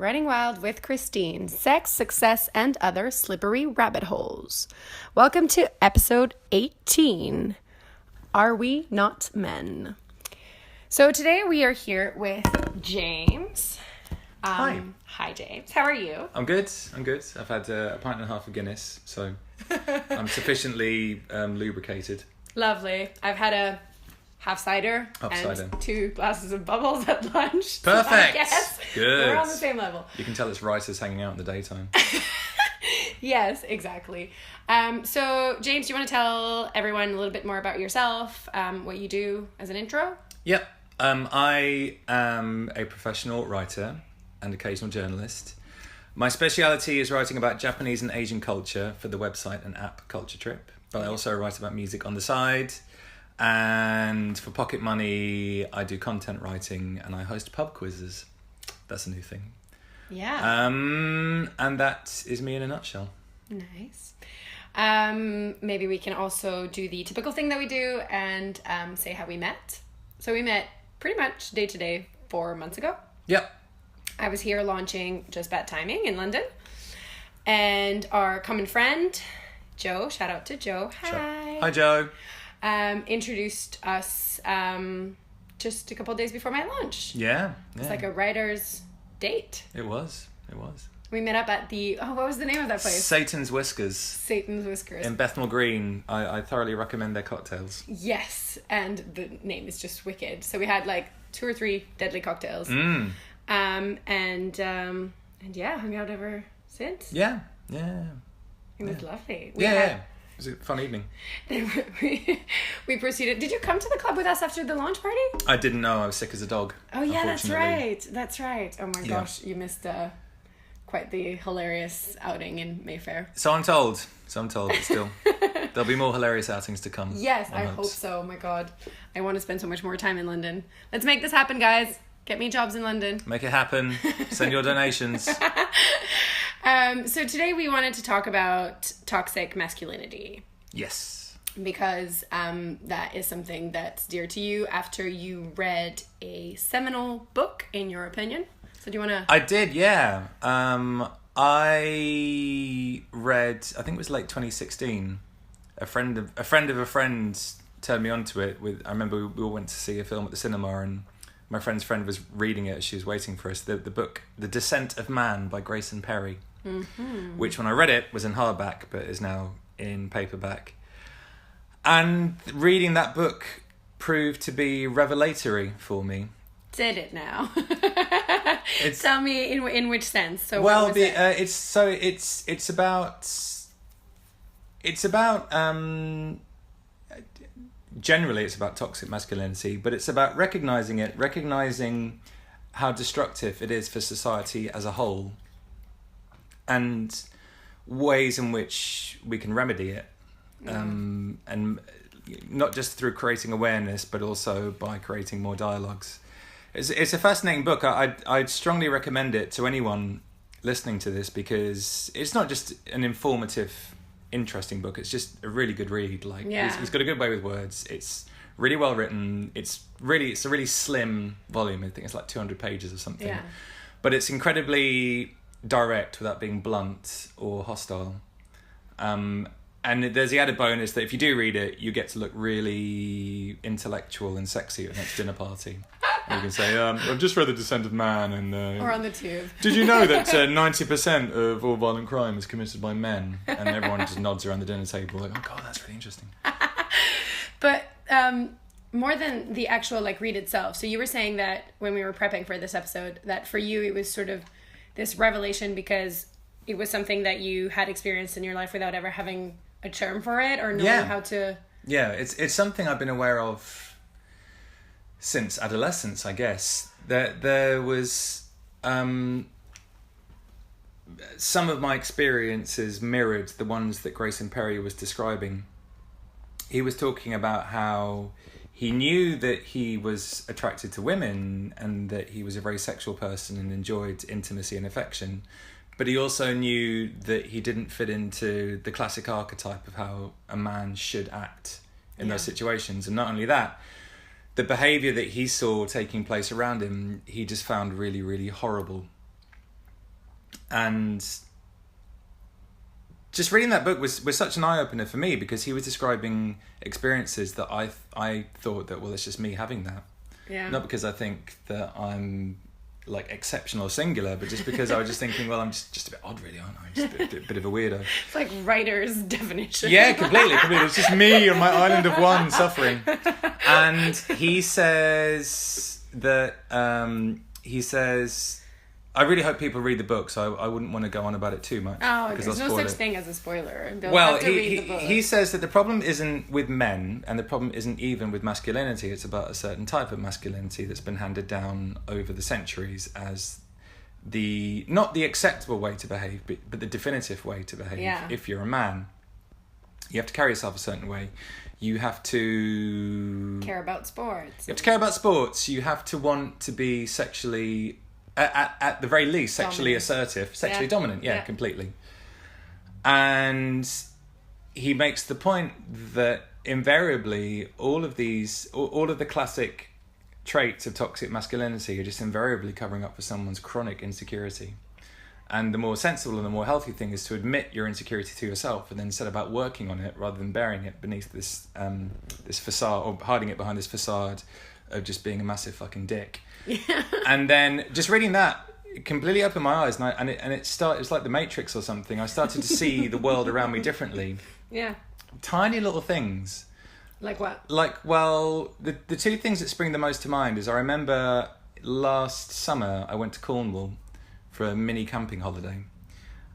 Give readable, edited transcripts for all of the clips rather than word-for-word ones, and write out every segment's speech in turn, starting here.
Running Wild with Christine, Sex, Success, and Other Slippery Rabbit Holes. Welcome to episode 18, Are We Not Men? So today we are here with James. Hi. Hi, James. How are you? I'm good. I've had a pint and a half of Guinness, so I'm sufficiently lubricated. Lovely. I've had a half cider and 2 glasses of bubbles at lunch. Perfect. So I guess Good. we're on the same level. You can tell it's writers hanging out in the daytime. Yes, exactly. So, James, do you want to tell everyone a little bit more about yourself, what you do as an intro? Yep. I am a professional writer and occasional journalist. My speciality is writing about Japanese and Asian culture for the website and app Culture Trip. But I also write about music on the side. And for pocket money, I do content writing and I host pub quizzes. That's a new thing. Yeah. And that is me in a nutshell. Nice. Maybe we can also do the typical thing that we do and say how we met. So we met pretty much day to day 4 months ago. Yep. I was here launching Just Bad Timing in London. And our common friend, Joe, shout out to Joe. Hi. Hi, Joe. Introduced us just a couple of days before my launch. Yeah. It's like a writer's date. It was. We met up at the, what was the name of that place? Satan's Whiskers. Satan's Whiskers. In Bethnal Green. I thoroughly recommend their cocktails. Yes, and the name is just wicked. So we had like 2 or 3 deadly cocktails. And yeah, hung out ever since. Yeah. It was lovely. It was a fun evening. Then we proceeded. Did you come to the club with us after the launch party? I didn't know. I was sick as a dog. Oh yeah, that's right. Oh my gosh, you missed quite the hilarious outing in Mayfair. So I'm told, but still. There'll be more hilarious outings to come. Yes, I hope so. Oh my god. I want to spend so much more time in London. Let's make this happen, guys. Get me jobs in London. Make it happen. Send your donations. So today we wanted to talk about toxic masculinity. Yes. Because that is something that's dear to you after you read a seminal book, in your opinion. So do you want to... I did, yeah. I read, I think it was late 2016. A friend of a friend turned me onto it. I remember we all went to see a film at the cinema and my friend's friend was reading it as she was waiting for us. The book, The Descent of Man by Grayson Perry. Mm-hmm. Which when I read it was in hardback but is now in paperback. And reading that book proved to be revelatory for me. Did it now? Tell me in which sense. So it's about generally it's about toxic masculinity, but it's about recognizing how destructive it is for society as a whole and ways in which we can remedy it. And not just through creating awareness but also by creating more dialogues. It's a fascinating book. I'd strongly recommend it to anyone listening to this because it's not just an informative, interesting book. It's just a really good read. He's got a good way with words. It's really well written. It's a really slim volume. I think it's like 200 pages or something. Yeah. But it's incredibly direct without being blunt or hostile. And there's the added bonus that if you do read it, you get to look really intellectual and sexy at the next dinner party. And you can say, I've just read The Descent of Man. And or on the tube. Did you know that 90% of all violent crime is committed by men? And everyone just nods around the dinner table like, oh God, that's really interesting. But more than the actual read itself. So you were saying that when we were prepping for this episode, that for you it was sort of this revelation because it was something that you had experienced in your life without ever having a term for it or knowing how to... Yeah, it's something I've been aware of since adolescence, I guess. There was... some of my experiences mirrored the ones that Grayson Perry was describing. He was talking about how he knew that he was attracted to women and that he was a very sexual person and enjoyed intimacy and affection. But he also knew that he didn't fit into the classic archetype of how a man should act in those situations. And not only that, the behaviour that he saw taking place around him, he just found really, really horrible. And just reading that book was such an eye-opener for me, because he was describing experiences that I thought that, well, it's just me having that. Yeah. Not because I think that I'm like exceptional or singular, but just because I was just thinking, well, I'm just a bit odd, really, aren't I? Just a bit of a weirdo. It's like writer's definition. Yeah, completely. It's just me on my island of one suffering. And he says that, I really hope people read the book, so I wouldn't want to go on about it too much. Oh, there's no such thing as a spoiler. They'll well, have to read the book. He says that the problem isn't with men, and the problem isn't even with masculinity. It's about a certain type of masculinity that's been handed down over the centuries as not the acceptable way to behave, but the definitive way to behave. Yeah. If you're a man, you have to carry yourself a certain way. You have to care about sports. You have to care about sports. You have to want to be sexually... At the very least, sexually assertive, sexually dominant, completely. And he makes the point that invariably all of the classic traits of toxic masculinity are just invariably covering up for someone's chronic insecurity. And the more sensible and the more healthy thing is to admit your insecurity to yourself and then set about working on it rather than burying it beneath this facade, or hiding it behind this facade of just being a massive fucking dick. Yeah. And then just reading that completely opened my eyes, and it was like the Matrix or something. I started to see the world around me differently. Yeah. Tiny little things. Like what? Like, well, the two things that spring the most to mind is I remember last summer I went to Cornwall for a mini camping holiday,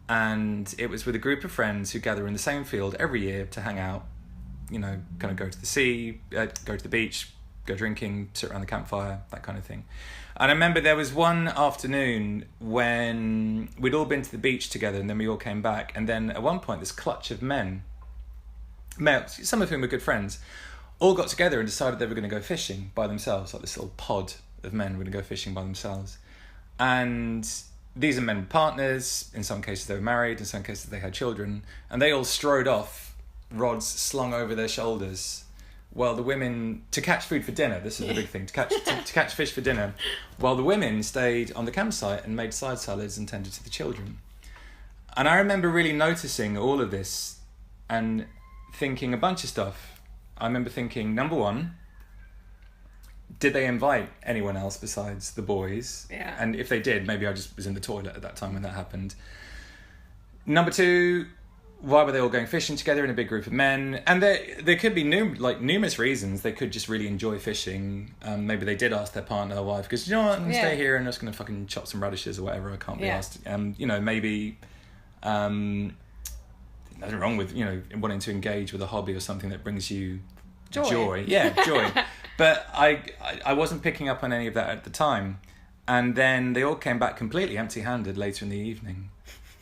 and it was with a group of friends who gather in the same field every year to hang out, you know, kind of go to the sea, go to the beach, go drinking, sit around the campfire, that kind of thing. And I remember there was one afternoon when we'd all been to the beach together, and then we all came back, and then at one point this clutch of men, some of whom were good friends, all got together and decided they were going to go fishing by themselves, like this little pod of men were going to go fishing by themselves. And these are men with partners, in some cases they were married, in some cases they had children, and they all strode off, rods slung over their shoulders, while the women, to catch food for dinner, this is the big thing, to catch fish for dinner, while the women stayed on the campsite and made side salads and tended to the children. And I remember really noticing all of this and thinking a bunch of stuff. I remember thinking, number one, did they invite anyone else besides the boys? Yeah. And if they did, maybe I just was in the toilet at that time when that happened. Number two, why were they all going fishing together in a big group of men? And there could be numerous reasons. They could just really enjoy fishing. Maybe they did ask their partner or wife, because, you know what, I'm going to stay here and I'm just going to fucking chop some radishes or whatever. I can't be asked. You know, maybe nothing wrong with, you know, wanting to engage with a hobby or something that brings you joy. Yeah, joy. But I wasn't picking up on any of that at the time. And then they all came back completely empty-handed later in the evening.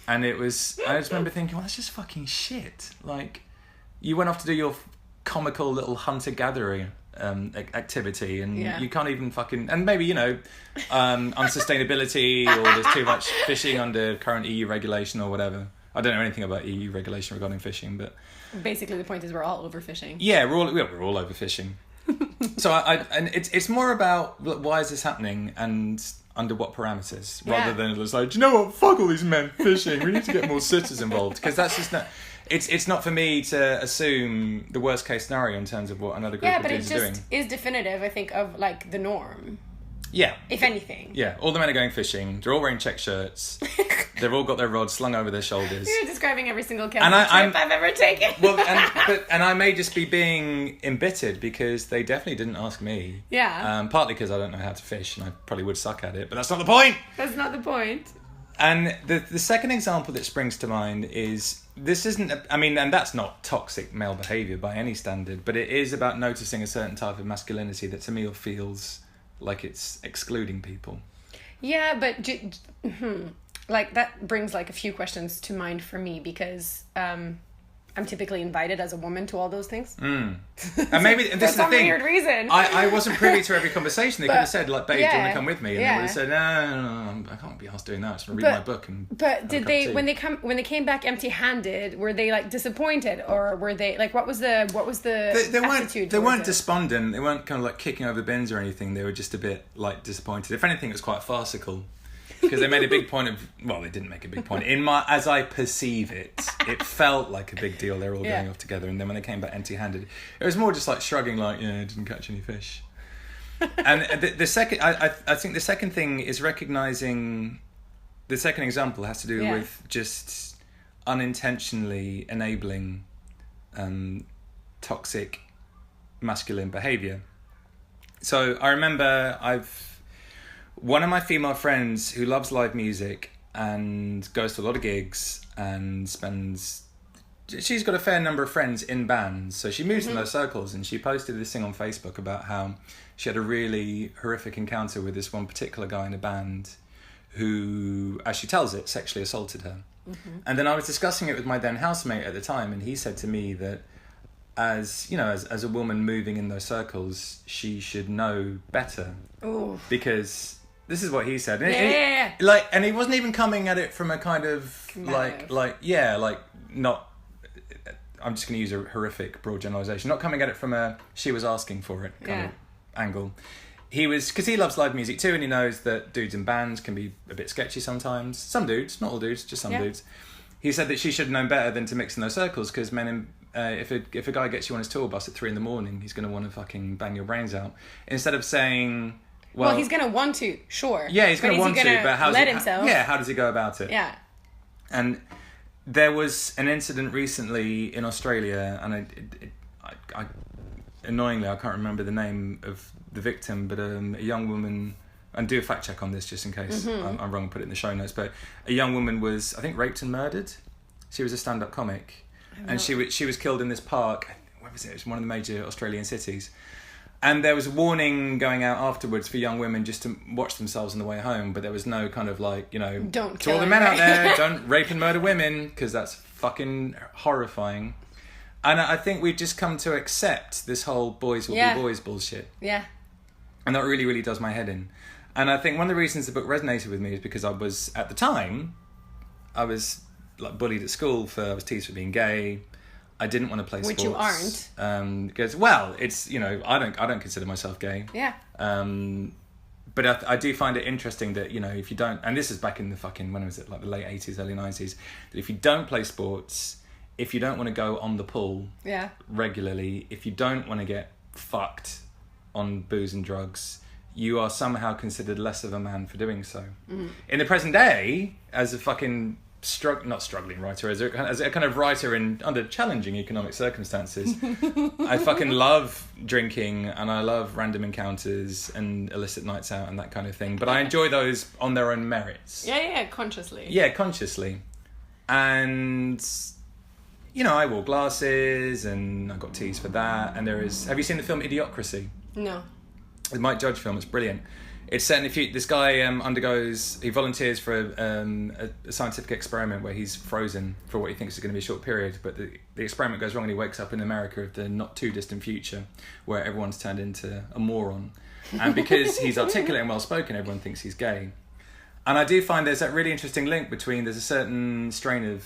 And I just remember thinking, well, that's just fucking shit. Like, you went off to do your comical little hunter-gatherer activity, and you can't even fucking... And maybe, you know, unsustainability, or there's too much fishing under current EU regulation or whatever. I don't know anything about EU regulation regarding fishing, but... Basically, the point is we're all overfishing. Yeah, we're all overfishing. So and it's more about why is this happening and under what parameters, rather than it's like, do you know what, fuck all these men fishing, we need to get more sisters involved, because that's just not, it's not for me to assume the worst case scenario in terms of what another group of dudes are doing. Yeah, but it just is definitive, I think, of like the norm. Yeah. If anything. Yeah, all the men are going fishing, they're all wearing check shirts, they've all got their rods slung over their shoulders. You're describing every single camping trip I've ever taken. Well, and I may just be being embittered because they definitely didn't ask me. Yeah. Partly because I don't know how to fish and I probably would suck at it, but that's not the point! That's not the point. And the second example that springs to mind is, this isn't, and that's not toxic male behaviour by any standard, but it is about noticing a certain type of masculinity that to me feels like it's excluding people. Yeah, but like that brings like a few questions to mind for me, because I'm typically invited as a woman to all those things. And maybe this is the thing. For some weird reason. I wasn't privy to every conversation. They could have said, like, babe, do you want to come with me? And they would have said, no, I can't be asked doing that. I just want to read my book. But did they, when they came back empty-handed, were they like disappointed, or were they like, what was the attitude? They weren't despondent. They weren't kind of like kicking over bins or anything. They were just a bit like disappointed. If anything, it was quite farcical. Because they made a big point of... Well, they didn't make a big point. As I perceive it, it felt like a big deal. They were all going off together. And then when they came back empty-handed, it was more just like shrugging like, yeah, I didn't catch any fish. And the second... I think the second thing is recognising... The second example has to do with just unintentionally enabling toxic masculine behaviour. So I remember one of my female friends who loves live music and goes to a lot of gigs and she's got a fair number of friends in bands, so she moves in those circles, and she posted this thing on Facebook about how she had a really horrific encounter with this one particular guy in a band who, as she tells it, sexually assaulted her. And then I was discussing it with my then housemate at the time, and he said to me that as a woman moving in those circles, she should know better. Ooh. Because this is what he said. And he wasn't even coming at it from a kind of not. I'm just going to use a horrific broad generalisation. Not coming at it from a she was asking for it kind of angle. He was, because he loves live music too, and he knows that dudes in bands can be a bit sketchy sometimes. Some dudes, not all dudes, just some dudes. He said that she should have known better than to mix in those circles, because if a guy gets you on his tour bus at 3 a.m, he's going to want to fucking bang your brains out. Instead of saying... Well, he's going to want to, sure. Yeah, he's going to want to, but how does he go about it? Yeah. And there was an incident recently in Australia, and I annoyingly, I can't remember the name of the victim, but a young woman, and do a fact check on this just in case I'm wrong, put it in the show notes, but a young woman was, I think, raped and murdered. She was a stand-up comic, and she was killed in this park. Where was it? It was one of the major Australian cities. And there was a warning going out afterwards for young women just to watch themselves on the way home, but there was no kind of like, don't to all the men out there, don't rape and murder women, because that's fucking horrifying. And I think we've just come to accept this whole boys will be boys bullshit. Yeah. And that really, really does my head in. And I think one of the reasons the book resonated with me is because I was, at the time, I was like bullied at school I was teased for being gay. I didn't want to play sports. Which you aren't. Because, well, it's, I don't consider myself gay. Yeah. But I do find it interesting that, if you don't, and this is back in the fucking, when was it, like the late 80s, early 90s, that if you don't play sports, if you don't want to go on the pool regularly, if you don't want to get fucked on booze and drugs, you are somehow considered less of a man for doing so. In the present day, as a fucking not struggling writer, as a kind of writer under challenging economic circumstances, I fucking love drinking, and I love random encounters and illicit nights out and that kind of thing. But I enjoy those on their own merits. Yeah, consciously. Yeah, consciously. And... I wore glasses, and I got teased for that. And have you seen the film Idiocracy? No. The Mike Judge film. It's brilliant. It's set in the future. This guy he volunteers for a scientific experiment where he's frozen for what he thinks is going to be a short period. But the experiment goes wrong, and he wakes up in America of the not too distant future, where everyone's turned into a moron. And because he's articulate and well spoken, everyone thinks he's gay. And I do find there's that really interesting link between, there's a certain strain of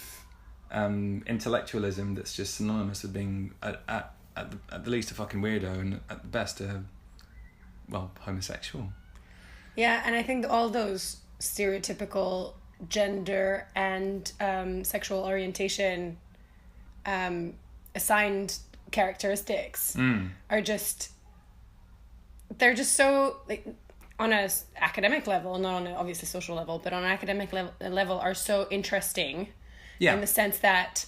intellectualism that's just synonymous with being at the least a fucking weirdo, and at the best homosexual. Yeah, and I think all those stereotypical gender and sexual orientation assigned characteristics are just, they're just so, like, on a academic level, not on a obviously social level, but on an academic level are so interesting. Yeah. In the sense that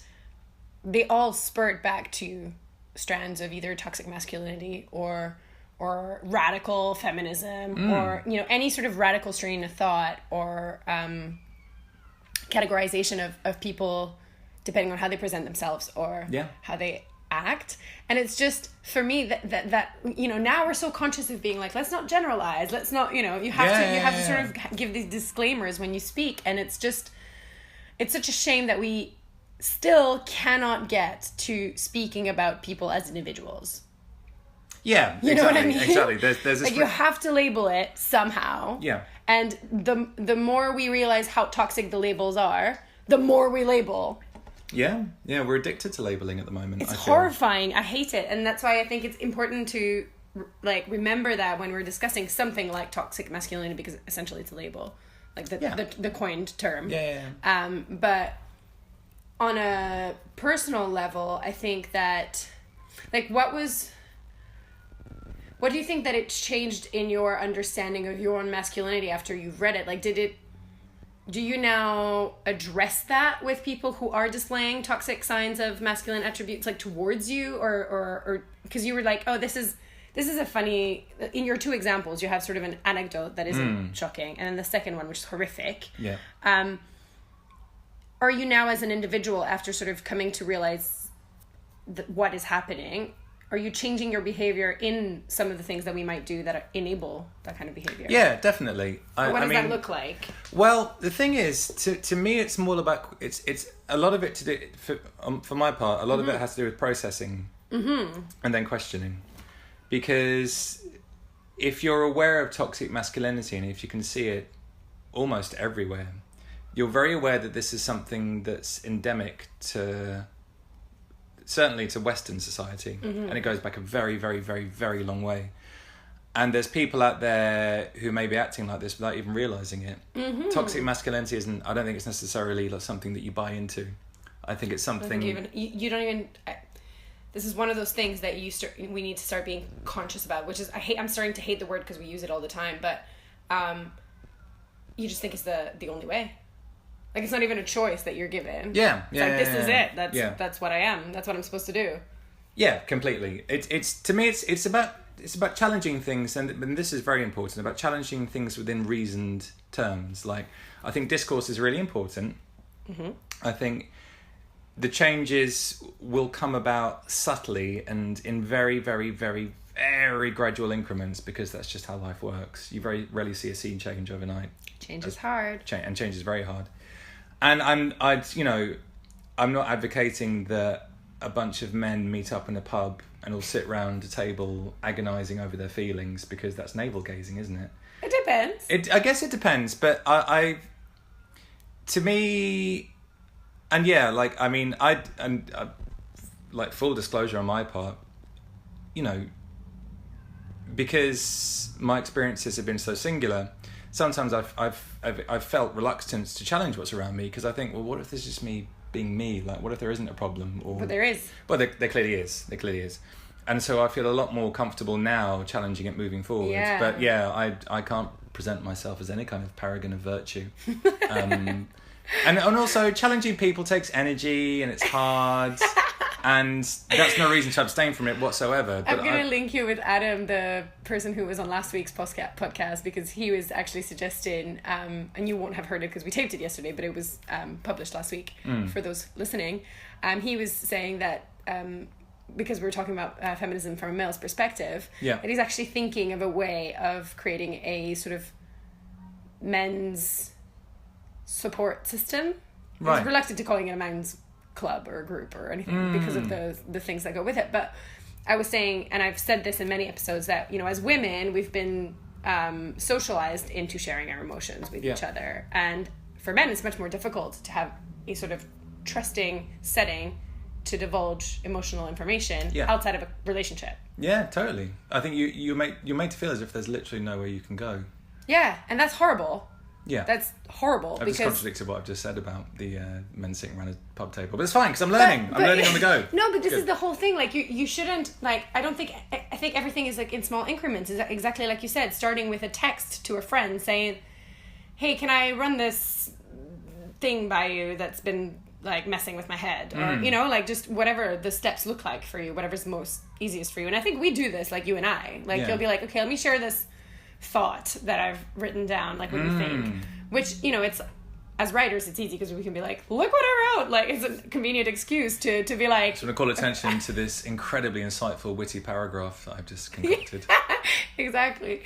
they all spurt back to strands of either toxic masculinity or radical feminism or, any sort of radical strain of thought or categorization of people depending on how they present themselves or how they act. And it's just, for me, that now we're so conscious of being like, let's not generalize, let's not, you have to sort of give these disclaimers when you speak. And it's just... It's such a shame that we still cannot get to speaking about people as individuals. Yeah, you know what I mean? Exactly. There's this like you have to label it somehow. Yeah. And the more we realize how toxic the labels are, the more we label. Yeah, we're addicted to labeling at the moment. It's horrifying. I hate it, and that's why I think it's important to remember that when we're discussing something like toxic masculinity, because essentially it's a label. like the coined term. Yeah. But on a personal level, I think that, like, what do you think that it's changed in your understanding of your own masculinity after you've read it? Like, do you now address that with people who are displaying toxic signs of masculine attributes, like, towards you, or because you were like, oh, this is a funny, in your two examples, you have sort of an anecdote that isn't shocking, and then the second one, which is horrific. Yeah. Are you now, as an individual, after sort of coming to realize what is happening, are you changing your behavior in some of the things that we might do that enable that kind of behavior? Yeah, definitely. What does that look like? Well, the thing is, to me, it's more about, it's a lot of it to do, for my part, a lot of it has to do with processing and then questioning. Because if you're aware of toxic masculinity, and if you can see it almost everywhere, you're very aware that this is something that's endemic to, certainly to Western society. And it goes back a very, very, very, very long way. And there's people out there who may be acting like this without even realizing it. Toxic masculinity isn't, I don't think it's necessarily like something that you buy into. I think it's something... You don't even... This is one of those things that we need to start being conscious about, which is, I'm starting to hate the word because we use it all the time, but you just think it's the only way. Like, it's not even a choice that you're given. Yeah. This is it. That's what I am. That's what I'm supposed to do. Yeah, completely. It's to me, it's about challenging things, and this is very important, about challenging things within reasoned terms. Like, I think discourse is really important. I think the changes will come about subtly and in very, very, very, very gradual increments, because that's just how life works. You very rarely see a scene change overnight. Change is hard. And change is very hard. And I'm not advocating that a bunch of men meet up in a pub and all sit round a table agonising over their feelings, because that's navel gazing, isn't it? It depends. I guess it depends, but to me, and yeah, like, I mean, like, full disclosure on my part, because my experiences have been so singular, sometimes I've felt reluctance to challenge what's around me, because I think, well, what if this is just me being me? Like, what if there isn't a problem? But there is. Well, there clearly is. There clearly is. And so I feel a lot more comfortable now challenging it moving forward. Yeah. But yeah, I can't present myself as any kind of paragon of virtue. And also, challenging people takes energy, and it's hard. And that's no reason to abstain from it whatsoever. I'm going to link you with Adam, the person who was on last week's podcast, because he was actually suggesting, and you won't have heard it because we taped it yesterday, but it was published last week for those listening. He was saying that, because we were talking about feminism from a male's perspective, that he's actually thinking of a way of creating a sort of men's support system. Right. He's reluctant to calling it a men's club or a group or anything because of the things that go with it. But I was saying, and I've said this in many episodes, that, as women, we've been socialized into sharing our emotions with each other. And for men, it's much more difficult to have a sort of trusting setting to divulge emotional information outside of a relationship. Yeah, totally. I think you're made to feel as if there's literally nowhere you can go. Yeah, and that's horrible. Yeah. That's horrible. I've just contradicted what I've just said about the men sitting around a pub table. But it's fine, because I'm learning. I'm learning on the go. No, but this is the whole thing. Like, you shouldn't, like, I think everything is, like, in small increments. Is exactly like you said, starting with a text to a friend saying, hey, can I run this thing by you that's been, like, messing with my head? Or, like, just whatever the steps look like for you, whatever's most easiest for you. And I think we do this, like, you and I. Like, you'll be like, okay, let me share this thought that I've written down, like, what do you think? Which, it's, as writers, it's easy because we can be like, look what I wrote. Like, it's a convenient excuse to be like... So I'm going to call attention to this incredibly insightful, witty paragraph that I've just concocted. Exactly.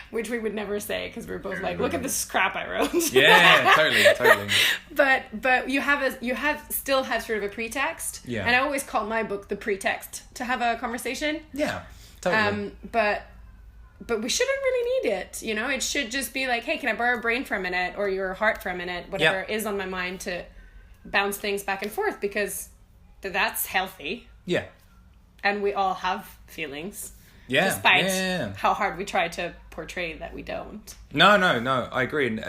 Which we would never say, because we're both like, look at this crap I wrote. Yeah, totally. But you still have sort of a pretext. Yeah. And I always call my book the pretext to have a conversation. Yeah, totally. But we shouldn't really need it, It should just be like, hey, can I borrow your brain for a minute, or your heart for a minute, whatever is on my mind, to bounce things back and forth, because that's healthy. Yeah. And we all have feelings. Yeah. Despite how hard we try to portray that we don't. No, I agree.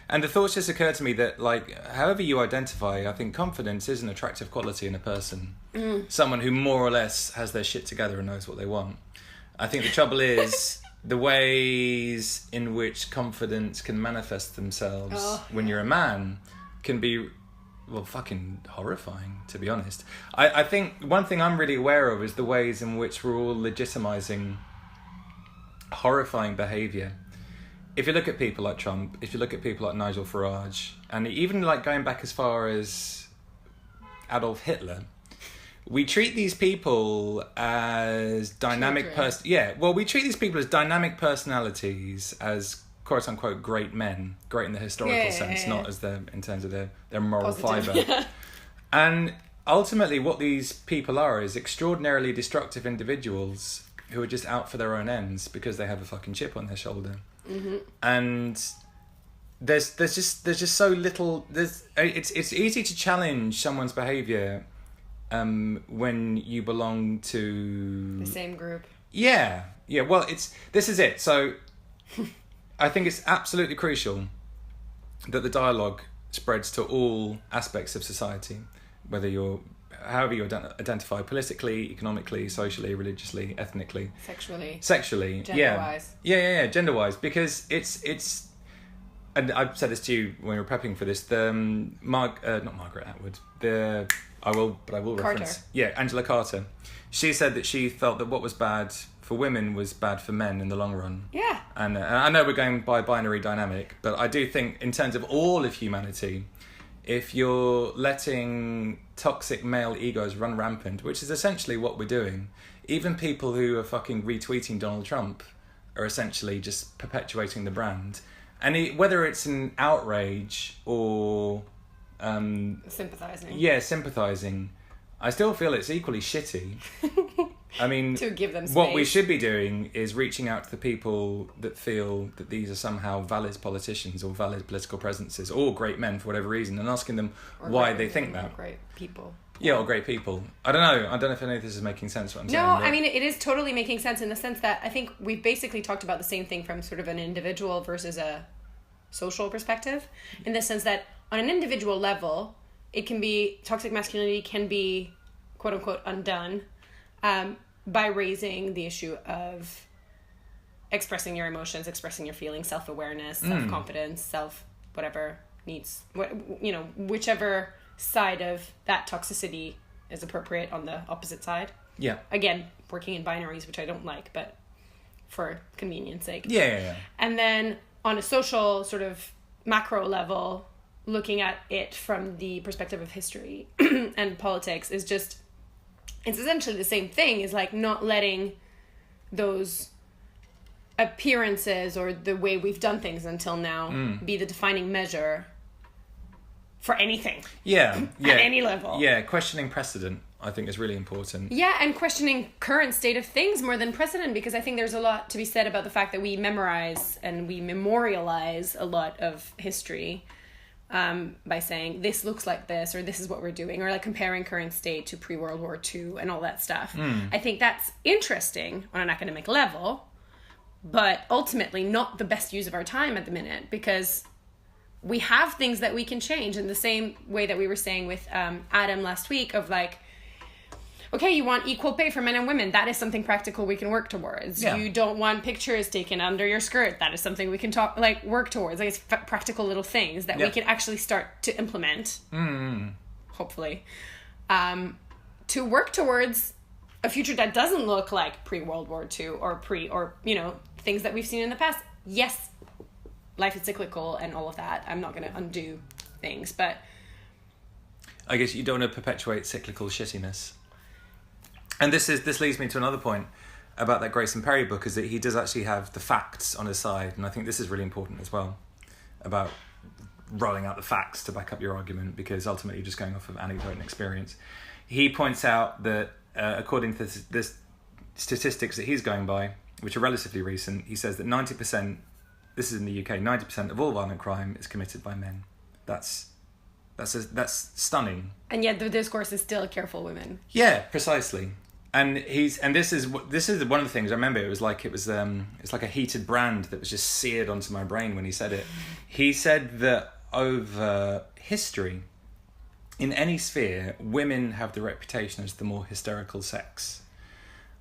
And the thoughts just occurred to me that, like, however you identify, I think confidence is an attractive quality in a person. Someone who more or less has their shit together and knows what they want. I think the trouble is the ways in which confidence can manifest themselves when you're a man can be, well, fucking horrifying, to be honest. I think one thing I'm really aware of is the ways in which we're all legitimizing horrifying behaviour. If you look at people like Trump, if you look at people like Nigel Farage, and even like going back as far as Adolf Hitler, we treat these people as dynamic we treat these people as dynamic personalities, as quote unquote great men, great in the historical sense, not as in terms of their moral fibre. And ultimately what these people are is extraordinarily destructive individuals who are just out for their own ends because they have a fucking chip on their shoulder. And there's just so little. It's easy to challenge someone's behaviour when you belong to the same group. Yeah. Well, this is it. So I think it's absolutely crucial that the dialogue spreads to all aspects of society, however you identify, politically, economically, socially, religiously, ethnically, sexually, gender-wise. Yeah, gender-wise, because it's, and I've said this to you when we were prepping for this. Not Margaret Atwood. I will reference. Carter. Angela Carter. She said that she felt that what was bad for women was bad for men in the long run. Yeah. And I know we're going by binary dynamic, but I do think in terms of all of humanity, if you're letting toxic male egos run rampant, which is essentially what we're doing, even people who are fucking retweeting Donald Trump are essentially just perpetuating the brand. And whether it's an outrage or sympathising. Yeah, sympathising. I still feel it's equally shitty. I mean, to give them space. What we should be doing is reaching out to the people that feel that these are somehow valid politicians or valid political presences or great men for whatever reason, and asking them why they think that. Great people. Yeah, or great people. I don't know if any of this is making sense what I'm saying. No, I mean, it is totally making sense in the sense that I think we've basically talked about the same thing from sort of an individual versus a social perspective, in the sense that on an individual level, it can be, toxic masculinity can be, quote unquote, undone by raising the issue of expressing your emotions, expressing your feelings, self-awareness, self-confidence, whatever needs, whichever side of that toxicity is appropriate on the opposite side. Yeah. Again, working in binaries, which I don't like, but for convenience sake. Yeah. And then on a social sort of macro level, looking at it from the perspective of history and politics is just, it's essentially the same thing, is like not letting those appearances or the way we've done things until now be the defining measure for anything. Yeah. At any level. Yeah, questioning precedent, I think, is really important. Yeah, and questioning current state of things more than precedent, because I think there's a lot to be said about the fact that we memorize and we memorialize a lot of history by saying this looks like this, or this is what we're doing, or like comparing current state to pre-World War II and all that stuff. I think that's interesting on an academic level, but ultimately not the best use of our time at the minute, because we have things that we can change in the same way that we were saying with Adam last week of like, okay, you want equal pay for men and women. That is something practical we can work towards. Yeah. You don't want pictures taken under your skirt. That is something we can work towards. Like, it's practical little things that we can actually start to implement. Hopefully. To work towards a future that doesn't look like pre-World War II or things that we've seen in the past. Yes, life is cyclical and all of that. I'm not going to undo things, but I guess you don't want to perpetuate cyclical shittiness. And this leads me to another point about that Grayson Perry book, is that he does actually have the facts on his side, and I think this is really important as well, about rolling out the facts to back up your argument, because ultimately you're just going off of anecdote and experience. He points out that according to this statistics that he's going by, which are relatively recent, he says that 90%, this is in the UK, 90% of all violent crime is committed by men. That's stunning. And yet the discourse is still careful women. Yeah, precisely. And this is one of the things I remember. It's like a heated brand that was just seared onto my brain when he said it. He said that over history, in any sphere, women have the reputation as the more hysterical sex,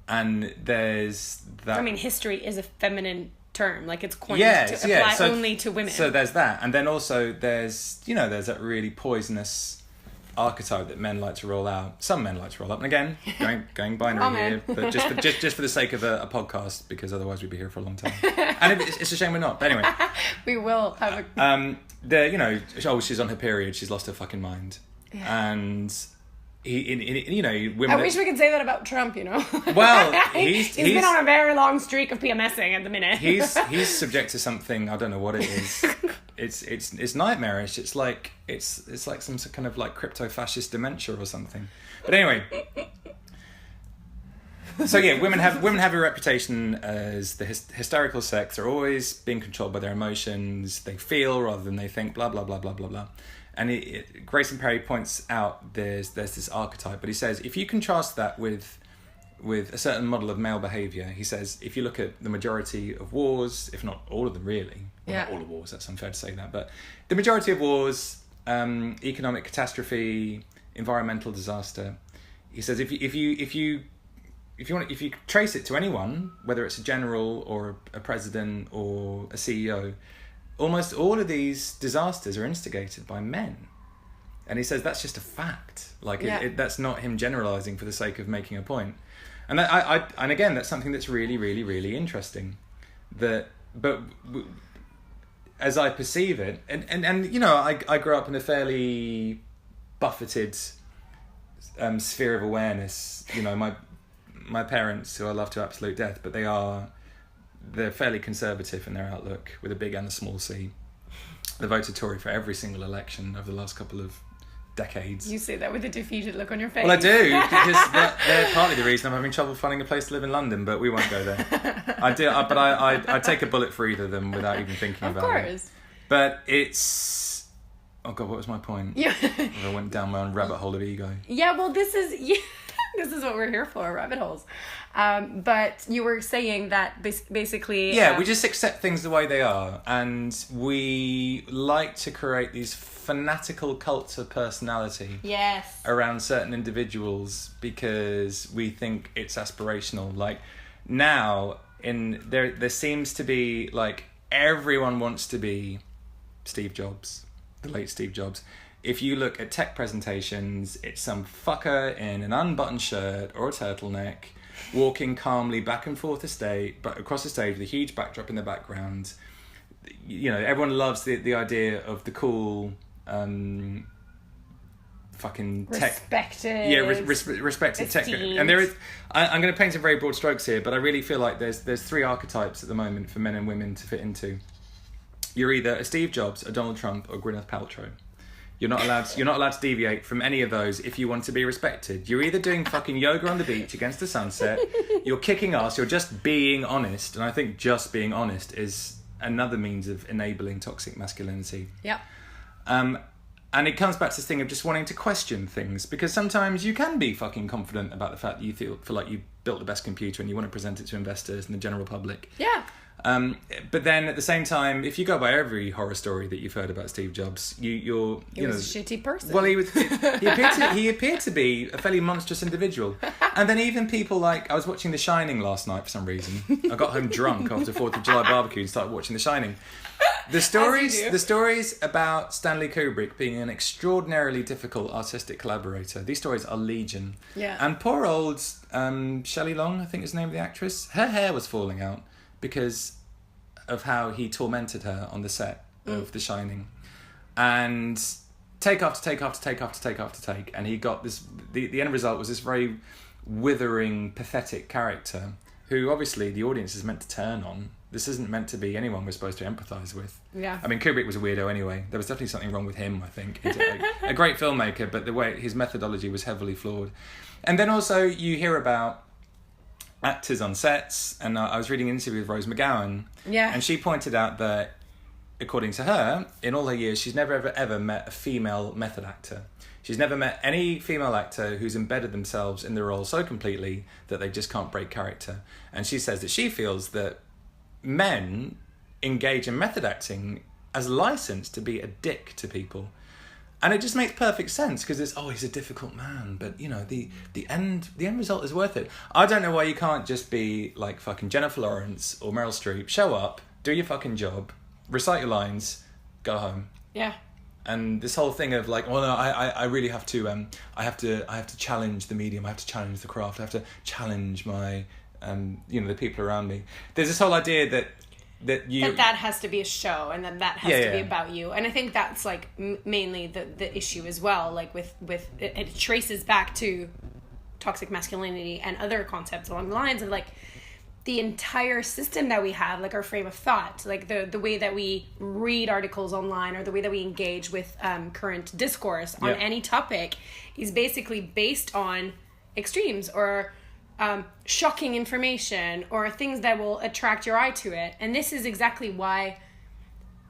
and there's that. I mean, history is a feminine term, like it's coined to apply only to women. So there's that, and then also there's that really poisonous archetype that men like to roll out. Some men like to roll out, and again, going binary here, but just for the sake of a podcast, because otherwise we'd be here for a long time. And it's a shame we're not. But anyway, we will have a. She's on her period. She's lost her fucking mind, and women. I wish we could say that about Trump. Well, he's been on a very long streak of PMSing at the minute. he's subject to something, I don't know what it is. It's nightmarish. It's like some kind of like crypto-fascist dementia or something. But anyway, so yeah, women have a reputation as the hysterical sex. They're always being controlled by their emotions. They feel rather than they think. Blah blah blah blah blah blah. And Grayson Perry points out there's this archetype, but he says if you contrast that with a certain model of male behaviour, he says if you look at the majority of wars, if not all of them really, not all of wars, that's unfair to say that, but the majority of wars, economic catastrophe, environmental disaster, he says if you trace it to anyone, whether it's a general or a president or a CEO, almost all of these disasters are instigated by men. And he says that's just a fact. That's not him generalising for the sake of making a point. And and again, that's something that's really, really, really interesting. As I perceive it, and I grew up in a fairly buffeted sphere of awareness. My parents, who I love to absolute death, but they're fairly conservative in their outlook, with a big and a small c. They voted Tory for every single election over the last couple of decades. You say that with a defeated look on your face. Well, I do, because they're partly the reason I'm having trouble finding a place to live in London, but we won't go there. I'd take a bullet for either of them without even thinking about it. Of course. But it's... Oh God, what was my point? Yeah. I went down my own rabbit hole of ego. Yeah, well, this is what we're here for, rabbit holes. But you were saying that basically... Yeah, we just accept things the way they are, and we like to create these fanatical cults of personality around certain individuals because we think it's aspirational. Like now, there seems to be like everyone wants to be Steve Jobs, the late Steve Jobs. If you look at tech presentations, it's some fucker in an unbuttoned shirt or a turtleneck walking calmly back and forth across the stage with a huge backdrop in the background. Everyone loves the idea of the cool fucking respected respected tech. And there is, I'm going to paint some very broad strokes here, but I really feel like there's three archetypes at the moment for men and women to fit into. You're either a Steve Jobs, a Donald Trump, or Gwyneth Paltrow. You're not allowed to deviate from any of those if you want to be respected. You're either doing fucking yoga on the beach against the sunset, you're kicking ass, you're just being honest, and I think just being honest is another means of enabling toxic masculinity. Yeah. And it comes back to this thing of just wanting to question things, because sometimes you can be fucking confident about the fact that you feel like you built the best computer and you want to present it to investors and the general public. Yeah. But then at the same time, if you go by every horror story that you've heard about Steve Jobs, he was a shitty person. Well, he appeared to be a fairly monstrous individual. And then even people like, I was watching The Shining last night for some reason. I got home drunk after 4th of July barbecue and started watching The Shining. The stories about Stanley Kubrick being an extraordinarily difficult artistic collaborator, these stories are legion. Yeah. And poor old Shelley Long, I think is the name of the actress, her hair was falling out because of how he tormented her on the set of The Shining. And take after take after take after take after take, and he got this, the end result was this very withering, pathetic character who obviously the audience is meant to turn on. This isn't meant to be anyone we're supposed to empathise with. Yeah. I mean, Kubrick was a weirdo anyway. There was definitely something wrong with him, I think. He's a great filmmaker, but the way his methodology was heavily flawed. And then also you hear about actors on sets, and I was reading an interview with Rose McGowan, and she pointed out that according to her, in all her years, she's never ever met a female method actor. She's never met any female actor who's embedded themselves in the role so completely that they just can't break character. And she says that she feels that men engage in method acting as license to be a dick to people. And it just makes perfect sense because it's, he's a difficult man, but you know, the end result is worth it. I don't know why you can't just be like fucking Jennifer Lawrence or Meryl Streep, show up, do your fucking job, recite your lines, go home. Yeah. And this whole thing of like, well, no, I really have to, I have to challenge the medium, I have to challenge the craft, I have to challenge my, the people around me. There's this whole idea that has to be a show and that has to be about you. And I think that's like mainly the issue as well. Like with it traces back to toxic masculinity and other concepts along the lines of like the entire system that we have, like our frame of thought, like the way that we read articles online or the way that we engage with current discourse on any topic is basically based on extremes or shocking information or things that will attract your eye to it. And this is exactly why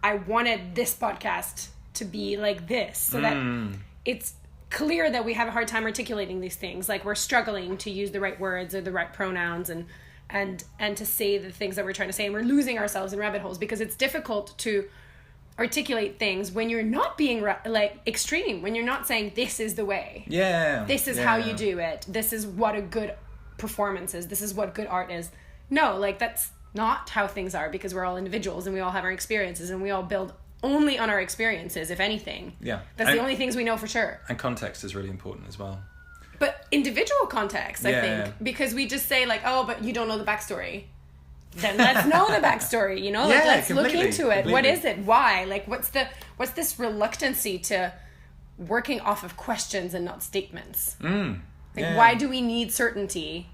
I wanted this podcast to be like this, so that it's clear that we have a hard time articulating these things. Like we're struggling to use the right words or the right pronouns and to say the things that we're trying to say, and we're losing ourselves in rabbit holes because it's difficult to articulate things when you're not being like extreme, when you're not saying this is the way, this is how you do it, this is what a good performance is, this is what good art is. No, like that's not how things are, because we're all individuals and we all have our experiences and we all build only on our experiences, if anything. That's the only things we know for sure. And context is really important as well. But individual context, I think, because we just say like, oh, but you don't know the backstory. Then let's know the backstory, you know? Like, let's look into it. Completely. What is it? Why? Like, what's this reluctancy to working off of questions and not statements? Why do we need certainty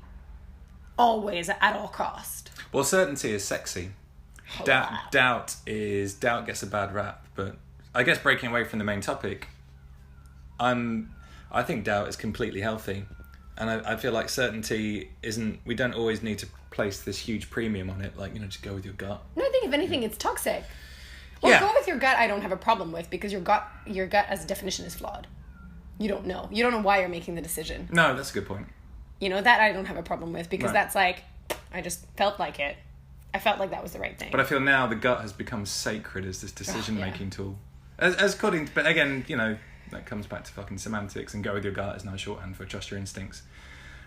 always at all cost? Well, certainty is sexy. Doubt gets a bad rap, but I guess breaking away from the main topic, I think doubt is completely healthy, and I feel like certainty isn't. We don't always need to place this huge premium on it. Like, you know, just go with your gut. No, I think if anything, it's toxic. Well, go with your gut. I don't have a problem with, because your gut as a definition is flawed. You don't know why you're making the decision. No, that's a good point. You know, that I don't have a problem with, because that's like, I just felt like it. I felt like that was the right thing. But I feel now the gut has become sacred as this decision-making tool. But again, you know, that comes back to fucking semantics, and go with your gut is now shorthand for trust your instincts.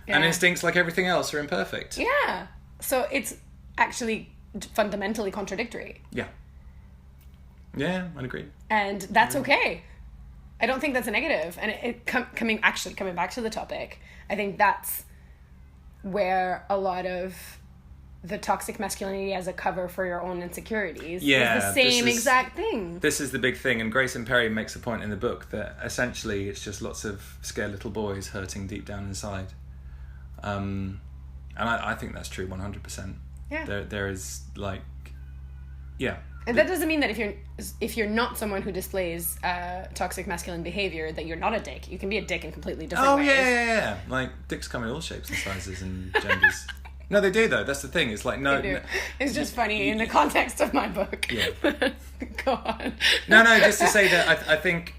Yeah. And instincts, like everything else, are imperfect. Yeah. So it's actually fundamentally contradictory. Yeah. Yeah, I'd agree. And that's okay. I don't think that's a negative. And coming back to the topic, I think that's where a lot of the toxic masculinity as a cover for your own insecurities is the same exact thing. This is the big thing, and Grayson Perry makes a point in the book that essentially it's just lots of scared little boys hurting deep down inside. And I think that's true 100%. Yeah. There is like, yeah. And that doesn't mean that if you're not someone who displays toxic masculine behavior, that you're not a dick. You can be a dick in completely different ways. Yeah. Like, dicks come in all shapes and sizes and genders. No, they do though. That's the thing. It's like no. It's just funny in the context of my book. Yeah. Go on. No. Just to say that I think.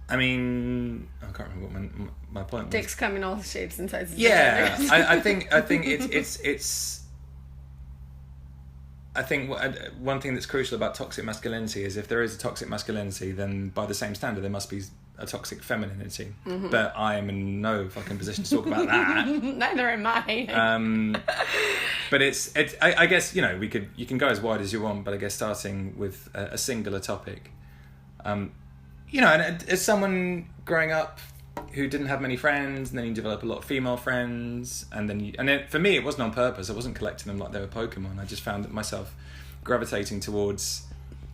I mean, I can't remember what my point was. Dicks come in all shapes and sizes. Yeah, I think it's. I think one thing that's crucial about toxic masculinity is if there is a toxic masculinity, then by the same standard there must be a toxic femininity. Mm-hmm. But I am in no fucking position to talk about that. Neither am I. But I guess, you know, you can go as wide as you want, but I guess starting with a singular topic. You know, and as someone growing up who didn't have many friends, and then you develop a lot of female friends, and then for me it wasn't on purpose. I wasn't collecting them like they were Pokemon. I just found myself gravitating towards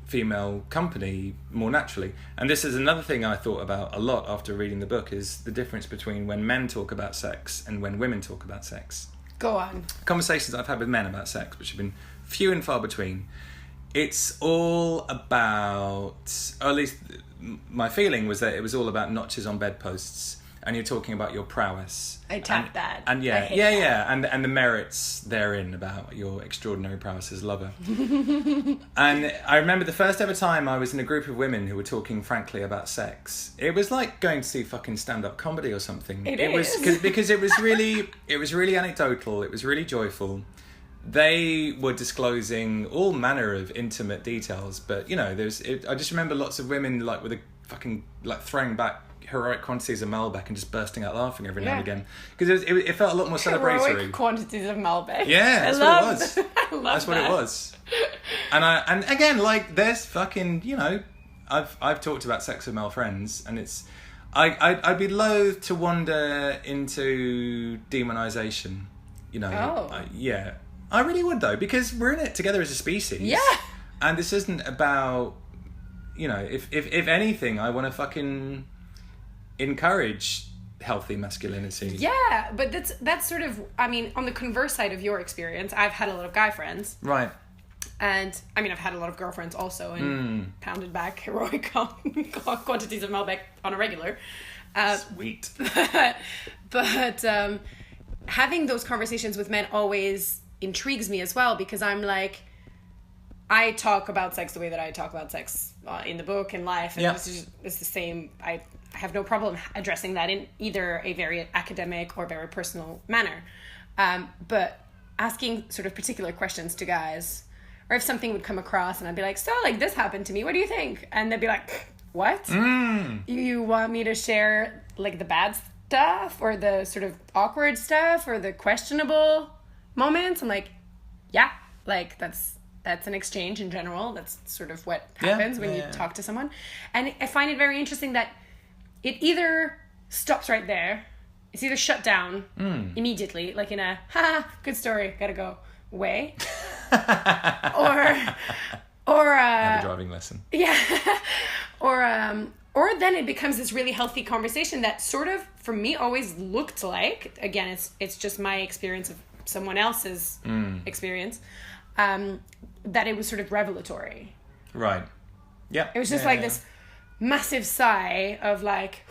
female company more naturally. And this is another thing I thought about a lot after reading the book, is the difference between when men talk about sex and when women talk about sex. Go on. Conversations I've had with men about sex, which have been few and far between, it's all about, or at least my feeling was that it was all about notches on bedposts and you're talking about your prowess. I tapped that. And I hate that. and the merits therein about your extraordinary prowess as a lover. And I remember the first ever time I was in a group of women who were talking frankly about sex. It was like going to see fucking stand-up comedy or something. It was because it was really anecdotal. It was really joyful. They were disclosing all manner of intimate details, but you know, I just remember lots of women like with a fucking like throwing back heroic quantities of Malbec and just bursting out laughing every now and again because it felt a lot more celebratory. Heroic quantities of Malbec. Yeah, that's what it was. I love that's what it was. And again, like there's fucking, you know, I've talked about sex with male friends, and it's I'd be loath to wander into demonization. You know, yeah. I really would though, because we're in it together as a species. Yeah. And this isn't about, you know, if anything, I want to fucking encourage healthy masculinity. Yeah, but that's sort of, I mean, on the converse side of your experience, I've had a lot of guy friends. Right. And, I mean, I've had a lot of girlfriends also, and pounded back heroic quantities of Malbec on a regular. Sweet. But having those conversations with men always intrigues me as well, because I'm like, I talk about sex the way that I talk about sex in the book, in life, and it's the same. I have no problem addressing that in either a very academic or very personal manner. But asking sort of particular questions to guys, or if something would come across and I'd be like, so like this happened to me, what do you think? And they'd be like, what? You want me to share like the bad stuff or the sort of awkward stuff or the questionable moments? I'm like, yeah, like that's an exchange in general. That's sort of what happens when you talk to someone. And I find it very interesting that it either stops right there, it's either shut down immediately, like in a good story, gotta go way, or have a driving lesson. Yeah. Or then it becomes this really healthy conversation that sort of, for me, always looked like, again, it's just my experience of someone else's experience, that it was sort of revelatory. Right. Yeah. It was just this massive sigh of like,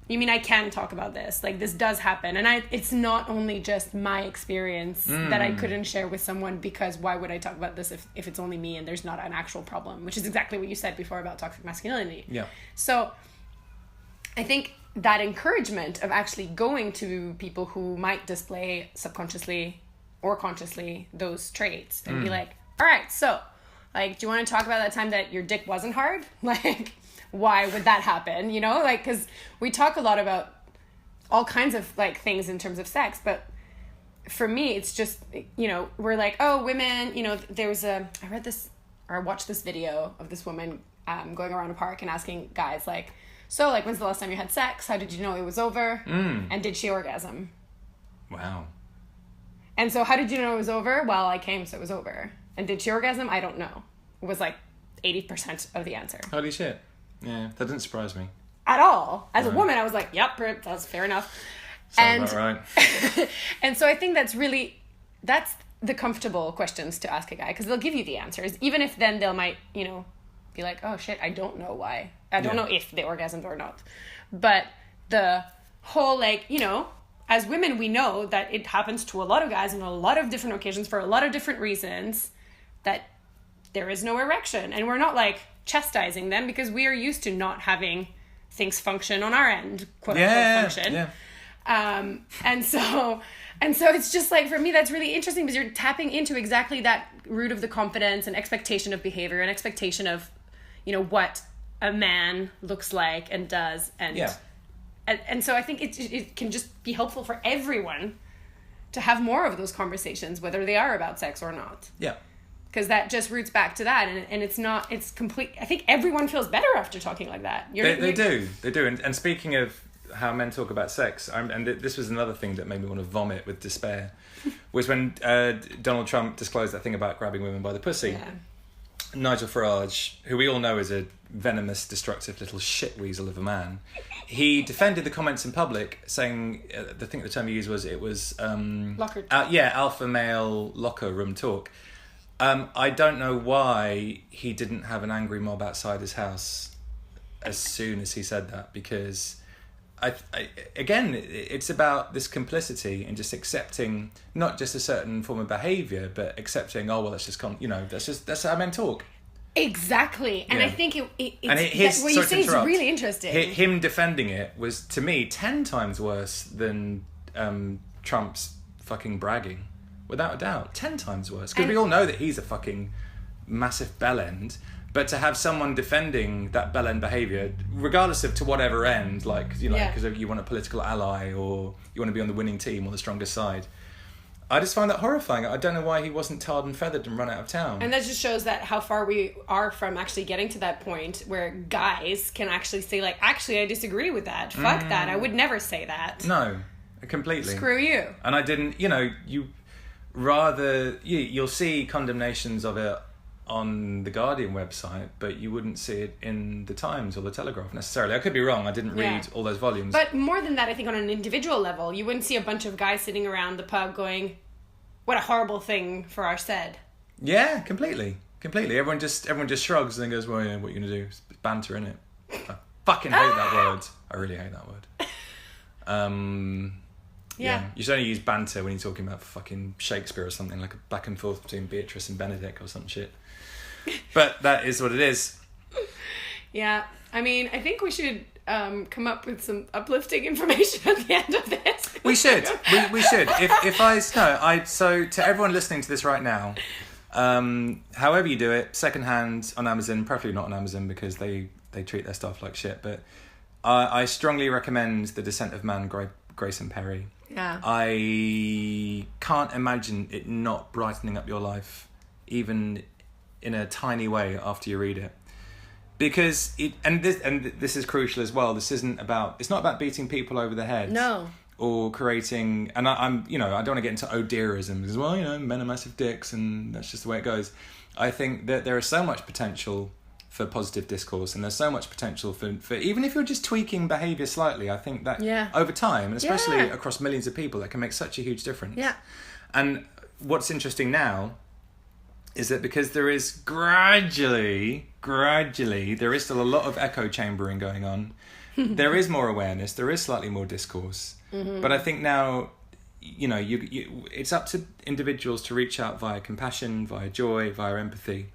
you mean I can talk about this? Like, this does happen. And it's not only just my experience that I couldn't share with someone, because why would I talk about this if it's only me and there's not an actual problem, which is exactly what you said before about toxic masculinity. Yeah. So I think that encouragement of actually going to people who might display subconsciously or consciously those traits and be like, all right, so like, do you want to talk about that time that your dick wasn't hard? Like, why would that happen? You know, like, because we talk a lot about all kinds of like things in terms of sex, but for me, it's just, you know, we're like, oh, women, you know, I watched this video of this woman going around a park and asking guys like, so like, when's the last time you had sex? How did you know it was over? And did she orgasm? Wow. And so how did you know it was over? Well, I came, so it was over. And did she orgasm? I don't know. It was like 80% of the answer. Holy shit. Yeah, that didn't surprise me. At all. As a woman, I was like, yep, that's fair enough. Sounds about right. And so I think that's the comfortable questions to ask a guy, because they'll give you the answers, even if then they might, you know, be like, oh shit, I don't know why. I don't know if they orgasmed or not. But the whole, like, you know, as women, we know that it happens to a lot of guys on a lot of different occasions for a lot of different reasons, that there is no erection. And we're not like chastising them, because we are used to not having things function on our end, quote unquote function. Yeah. And so it's just like, for me, that's really interesting, because you're tapping into exactly that root of the confidence and expectation of behavior and expectation of, you know, what a man looks like and does. And so I think it can just be helpful for everyone to have more of those conversations, whether they are about sex or not. Yeah. Because that just roots back to that, and it's complete. I think everyone feels better after talking like that. They do. And speaking of how men talk about sex, and this was another thing that made me want to vomit with despair, was when Donald Trump disclosed that thing about grabbing women by the pussy. Yeah. Nigel Farage, who we all know is a venomous, destructive little shit weasel of a man, he defended the comments in public, saying, the term he used was, alpha male locker room talk. I don't know why he didn't have an angry mob outside his house as soon as he said that, because again, it's about this complicity and just accepting not just a certain form of behaviour, but accepting, oh well, that's how men talk. Exactly, and I think what you say is really interesting. Him defending it was, to me, 10 times worse than Trump's fucking bragging, without a doubt. 10 times worse, because we all know that he's a fucking massive bellend. But to have someone defending that bellend behaviour, regardless of to whatever end, like because you want a political ally or you want to be on the winning team or the strongest side. I just find that horrifying. I don't know why he wasn't tarred and feathered and run out of town. And that just shows that how far we are from actually getting to that point where guys can actually say, like, actually, I disagree with that. Fuck that. I would never say that. No, completely. Screw you. And I didn't, you'll see condemnations of it on the Guardian website, but you wouldn't see it in the Times or the Telegraph necessarily. I could be wrong. I didn't read all those volumes. But more than that, I think on an individual level, you wouldn't see a bunch of guys sitting around the pub going, what a horrible thing for our said. Yeah, completely. Everyone just shrugs and then goes, well, yeah, what are you going to do? It's banter, innit? I fucking hate that word. I really hate that word. Yeah. You should only use banter when you're talking about fucking Shakespeare or something, like a back and forth between Beatrice and Benedict or some shit. But that is what it is. Yeah. I mean, I think we should come up with some uplifting information at the end of this. We should. We should. So to everyone listening to this right now, however you do it, secondhand on Amazon, preferably not on Amazon because they treat their stuff like shit, but I strongly recommend The Descent of Man, Grayson Perry. Yeah. I can't imagine it not brightening up your life, even in a tiny way after you read it, because this is crucial as well. It's not about beating people over the head. No. Or creating, and I don't want to get into O'Dearism because, well, men are massive dicks and that's just the way it goes. I think that there is so much potential for positive discourse, and there's so much potential for even if you're just tweaking behaviour slightly, I think that over time, and especially across millions of people, that can make such a huge difference. Yeah. And what's interesting now is that because there is gradually, there is still a lot of echo chambering going on. There is more awareness, there is slightly more discourse. Mm-hmm. But I think now, it's up to individuals to reach out via compassion, via joy, via empathy.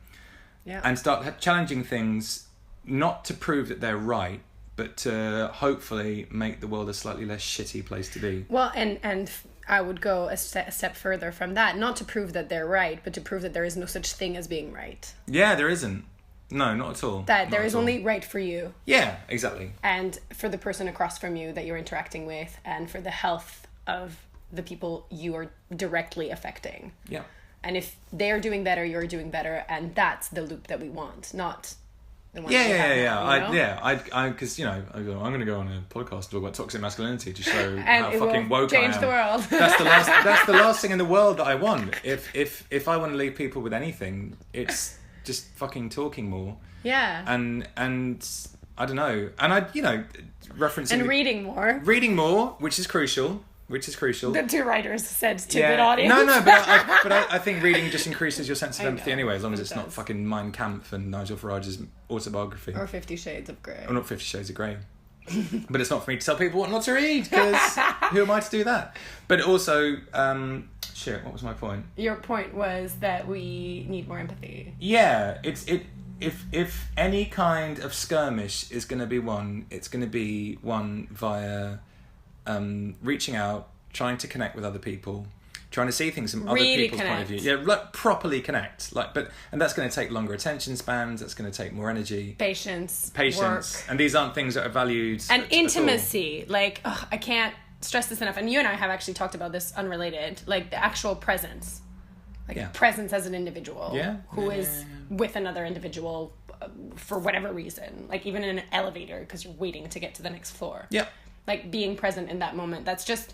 Yeah. And start challenging things, not to prove that they're right, but to hopefully make the world a slightly less shitty place to be. Well, and I would go a step further from that, not to prove that they're right, but to prove that there is no such thing as being right. Yeah, there isn't. No, not at all. That there is only right for you. Yeah, exactly. And for the person across from you that you're interacting with, and for the health of the people you are directly affecting. Yeah. And if they're doing better, you're doing better, and that's the loop that we want, not the one. Because I'm going to go on a podcast and talk about toxic masculinity to show how fucking woke I am. Change the world. That's the last thing in the world that I want. If I want to leave people with anything, it's just fucking talking more. Yeah. And I don't know, and referencing and reading more, which is crucial. The two writers said to the audience. No, but I think reading just increases your sense of empathy anyway, as long as it's not fucking Mein Kampf and Nigel Farage's autobiography. Or 50 Shades of Grey. Or not 50 Shades of Grey. But it's not for me to tell people what not to read, because who am I to do that? But also, what was my point? Your point was that we need more empathy. Yeah, if any kind of skirmish is going to be won, it's going to be won via reaching out, trying to connect with other people, trying to see things from other people's point of view. Yeah, properly connect. And that's going to take longer attention spans. That's going to take more energy, patience, work. And these aren't things that are valued. And intimacy. I can't stress this enough. And you and I have actually talked about this unrelated. Like the actual presence, presence as an individual who is with another individual for whatever reason. Like even in an elevator because you're waiting to get to the next floor. Yeah. Like being present in that moment. That's just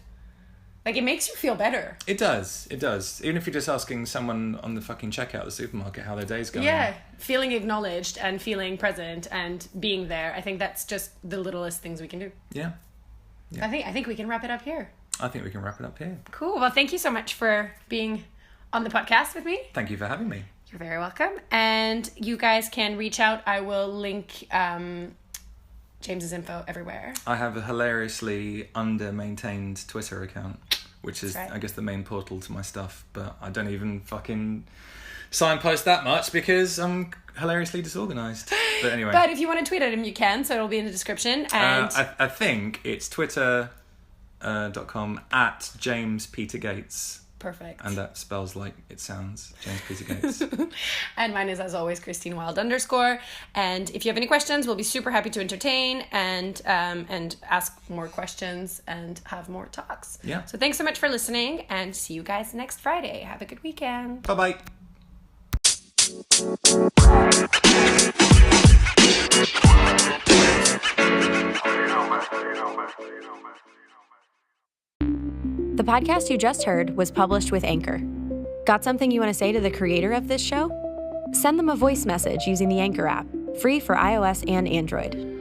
it makes you feel better. It does. Even if you're just asking someone on the fucking checkout at the supermarket how their day's going. Yeah. Feeling acknowledged and feeling present and being there. I think that's just the littlest things we can do. Yeah. I think we can wrap it up here. I think we can wrap it up here. Cool. Well, thank you so much for being on the podcast with me. Thank you for having me. You're very welcome. And you guys can reach out. I will link James's info everywhere. I have a hilariously under-maintained Twitter account, which is, right. I guess, the main portal to my stuff, but I don't even fucking signpost that much because I'm hilariously disorganized. But anyway. But if you want to tweet at him, you can, so it'll be in the description. And I think it's twitter.com at James Peter Gates. Perfect. And that spells like it sounds, James Peter Gates. And mine is, as always, Christine Wild _. And if you have any questions, we'll be super happy to entertain and ask more questions and have more talks. Yeah. So thanks so much for listening, and see you guys next Friday. Have a good weekend. Bye-bye. The podcast you just heard was published with Anchor. Got something you want to say to the creator of this show? Send them a voice message using the Anchor app, free for iOS and Android.